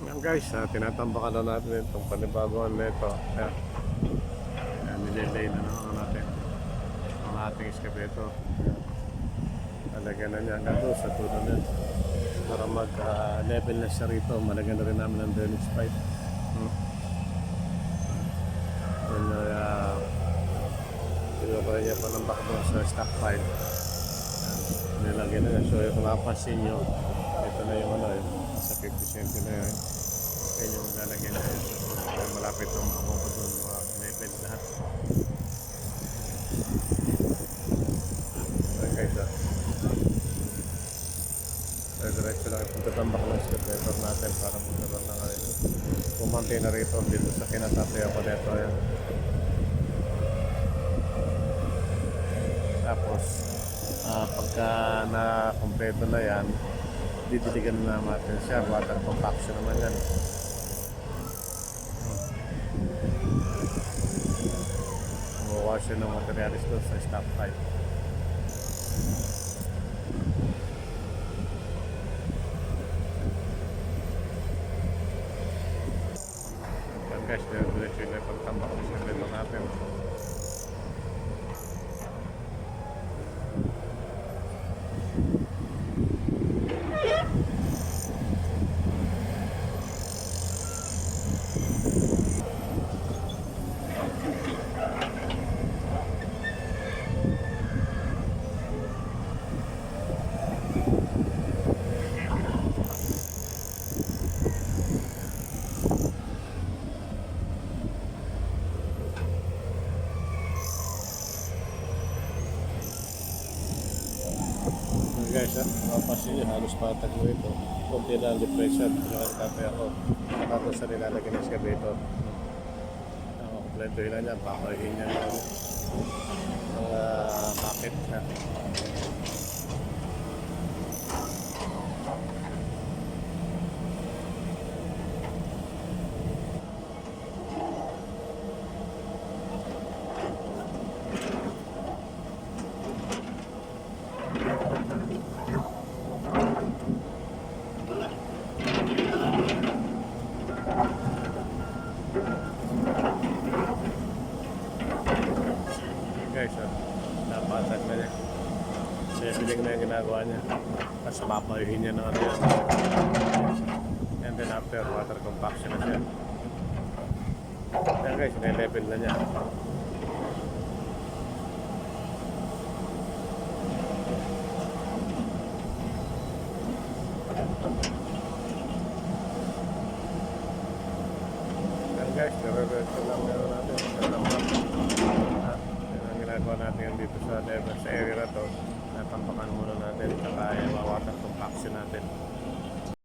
Yan guys, tinatambakan na natin itong panibaguan na ito. Ayan, nililay na naman natin ang ating iskabeto. Talagyan na niya hanggang doon sa dulo na para mag-level na siya rito. Malagyan na rin namin ng drainage pipe. Pinagawa niya pa ng backbone sa stockpile. Nilagyan na niya. So kung mapapansin nyo, ito na yung ano, sa 50 cm na yun. Yan yung lalagyan na yun. Malapit na makababa doon, mga level lahat. Okay guys, diretso lang itong tatambak ng scriptor natin para magkaroon na ngayon. Pumantay na rito dito sa kinatapay ako dito. Yan. Tapos, pagka na-kompleto na yan, didiligan na natin siya. Water compaction naman yan. Mawawash yun ng materialis doon sa stop pipe. Yan guys, diretso yun na yung pagtambak ng scriptor natin. Guys, mapapansin nyo, halos patag mo ito. Kunti na ang depression, nakakapay ako. Nakakapay sa nilalagyan ng skabeto. Kompleto yun na yan, pakahin niya ng packet na. Guys, napatag na niya. Siya na yung ginagawa niya. Tapos papayuhin niya ng ano yan. And then after, water compaction na siya. Yan guys, nai-level na niya. Yan guys, nare-resto lang meron natin. Ginagawa natin yan dito sa level sa area na to. Natampakan muna natin saka water compaction natin.